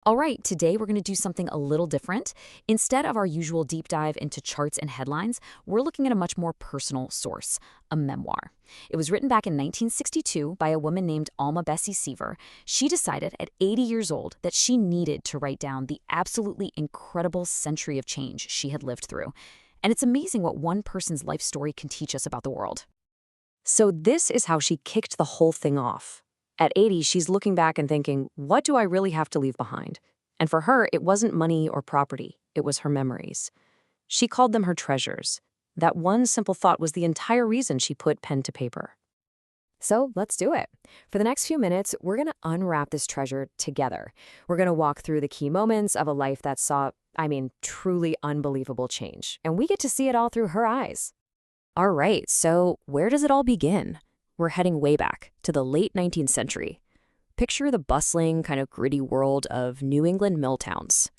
All right, today we're going to do something a little different. Instead of our usual deep dive into charts and headlines, we're looking at a much more personal source, a memoir. It was written back in 1962 by a woman named Alma Bessie Seaver. She decided at 80 years old that she needed to write down the absolutely incredible century of change she had lived through. And it's amazing what one person's life story can teach us about the world. So this is how she kicked the whole thing off. At 80, she's looking back and thinking, what do I really have to leave behind? And for her, it wasn't money or property, it was her memories. She called them her treasures. That one simple thought was the entire reason she put pen to paper. So let's do it. For the next few minutes, we're going to unwrap this treasure together. We're going to walk through the key moments of a life that saw, truly unbelievable change. And we get to see it all through her eyes. All right, so where does it all begin? We're heading way back to the late 19th century. Picture the bustling, kind of gritty world of New England mill towns.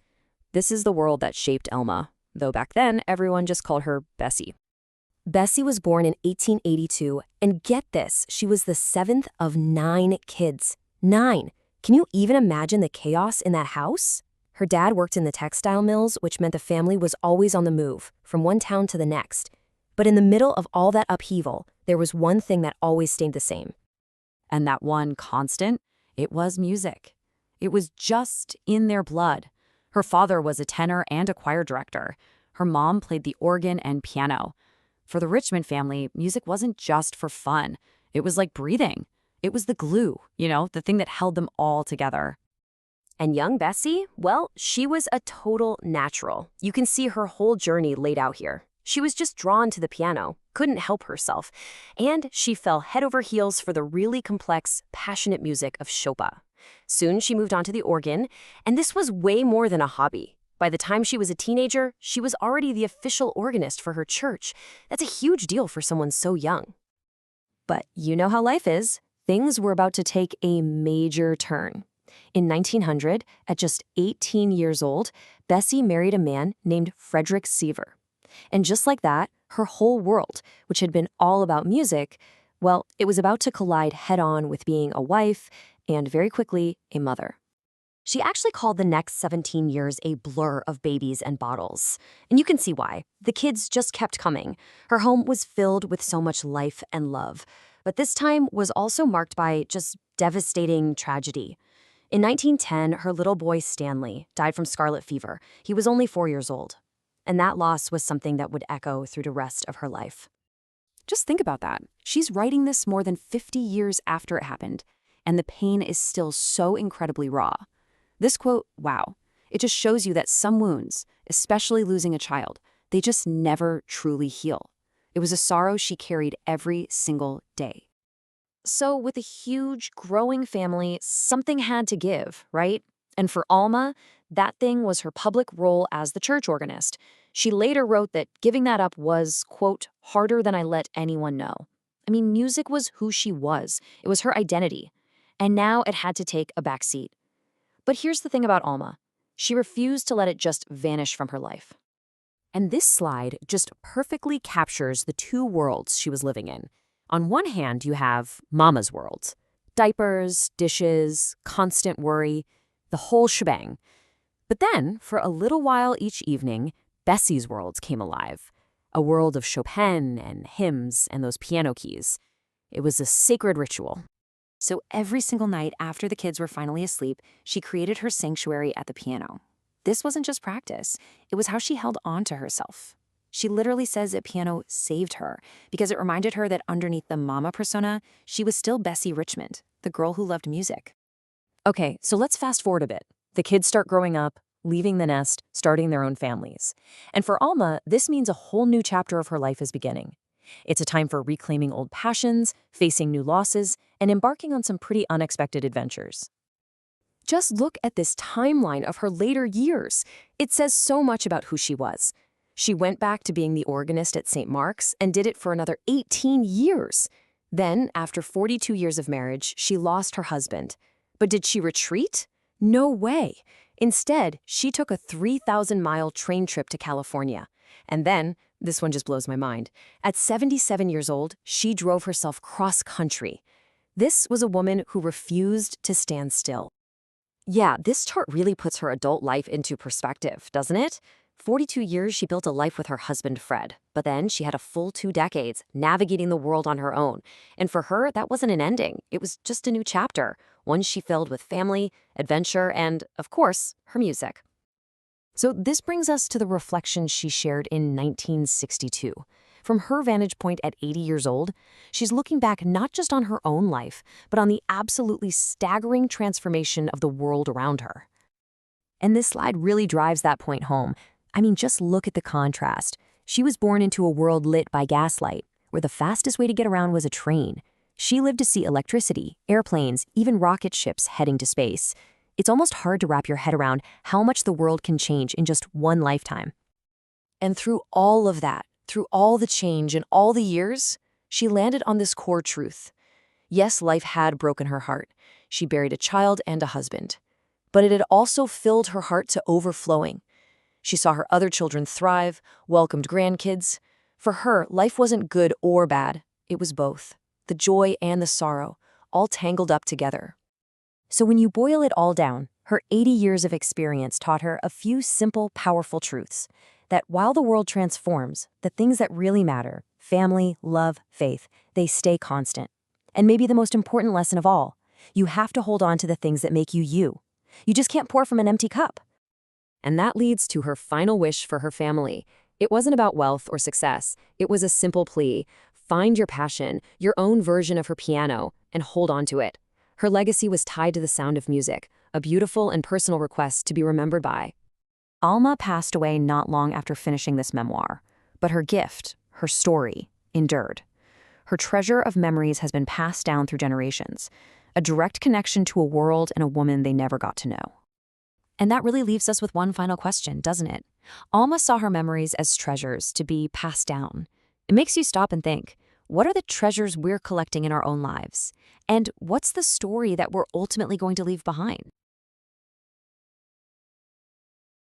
This is the world that shaped Elma, though back then everyone just called her Bessie. Bessie was born in 1882, and get this, she was the seventh of 9 kids. 9! Can you even imagine the chaos in that house? Her dad worked in the textile mills, which meant the family was always on the move, from one town to the next. But in the middle of all that upheaval, there was one thing that always stayed the same. And that one constant, it was music. It was just in their blood. Her father was a tenor and a choir director. Her mom played the organ and piano. For the Richmond family, music wasn't just for fun. It was like breathing. It was the glue, the thing that held them all together. And young Bessie, well, she was a total natural. You can see her whole journey laid out here. She was just drawn to the piano, couldn't help herself, and she fell head over heels for the really complex, passionate music of Chopin. Soon she moved on to the organ, and this was way more than a hobby. By the time she was a teenager, she was already the official organist for her church. That's a huge deal for someone so young. But you know how life is. Things were about to take a major turn. In 1900, at just 18 years old, Bessie married a man named Frederick Seaver. And just like that, her whole world, which had been all about music, well, it was about to collide head-on with being a wife and, very quickly, a mother. She actually called the next 17 years a blur of babies and bottles. And you can see why. The kids just kept coming. Her home was filled with so much life and love. But this time was also marked by just devastating tragedy. In 1910, her little boy Stanley died from scarlet fever. He was only 4 years old. And that loss was something that would echo through the rest of her life. Just think about that. She's writing this more than 50 years after it happened, and the pain is still so incredibly raw. This quote, wow, it just shows you that some wounds, especially losing a child, they just never truly heal. It was a sorrow she carried every single day. So with a huge, growing family, something had to give, right? And for Alma, that thing was her public role as the church organist. She later wrote that giving that up was, quote, harder than I let anyone know. Music was who she was. It was her identity. And now it had to take a backseat. But here's the thing about Alma. She refused to let it just vanish from her life. And this slide just perfectly captures the two worlds she was living in. On one hand, you have Mama's world. Diapers, dishes, constant worry, the whole shebang. But then, for a little while each evening, Bessie's world came alive. A world of Chopin and hymns and those piano keys. It was a sacred ritual. So every single night after the kids were finally asleep, she created her sanctuary at the piano. This wasn't just practice. It was how she held on to herself. She literally says that piano saved her because it reminded her that underneath the mama persona, she was still Bessie Richmond, the girl who loved music. Okay, so let's fast forward a bit. The kids start growing up, leaving the nest, starting their own families. And for Alma, this means a whole new chapter of her life is beginning. It's a time for reclaiming old passions, facing new losses, and embarking on some pretty unexpected adventures. Just look at this timeline of her later years. It says so much about who she was. She went back to being the organist at St. Mark's and did it for another 18 years. Then, after 42 years of marriage, she lost her husband. But did she retreat? No way. Instead, she took a 3,000-mile train trip to California. And then, this one just blows my mind, at 77 years old, she drove herself cross-country. This was a woman who refused to stand still. Yeah, this chart really puts her adult life into perspective, doesn't it? 42 years she built a life with her husband, Fred. But then she had a full 2 decades navigating the world on her own. And for her, that wasn't an ending. It was just a new chapter, one she filled with family, adventure, and, of course, her music. So this brings us to the reflection she shared in 1962. From her vantage point at 80 years old, she's looking back not just on her own life, but on the absolutely staggering transformation of the world around her. And this slide really drives that point home. I mean, just look at the contrast. She was born into a world lit by gaslight, where the fastest way to get around was a train. She lived to see electricity, airplanes, even rocket ships heading to space. It's almost hard to wrap your head around how much the world can change in just one lifetime. And through all of that, through all the change and all the years, she landed on this core truth. Yes, life had broken her heart. She buried a child and a husband. But it had also filled her heart to overflowing. She saw her other children thrive, welcomed grandkids. For her, life wasn't good or bad. It was both, the joy and the sorrow, all tangled up together. So when you boil it all down, her 80 years of experience taught her a few simple, powerful truths. That while the world transforms, the things that really matter, family, love, faith, they stay constant. And maybe the most important lesson of all, you have to hold on to the things that make you you. You just can't pour from an empty cup. And that leads to her final wish for her family. It wasn't about wealth or success. It was a simple plea. Find your passion, your own version of her piano, and hold on to it. Her legacy was tied to the sound of music, a beautiful and personal request to be remembered by. Alma passed away not long after finishing this memoir, but her gift, her story, endured. Her treasure of memories has been passed down through generations, a direct connection to a world and a woman they never got to know. And that really leaves us with one final question, doesn't it? Alma saw her memories as treasures to be passed down. It makes you stop and think, what are the treasures we're collecting in our own lives? And what's the story that we're ultimately going to leave behind?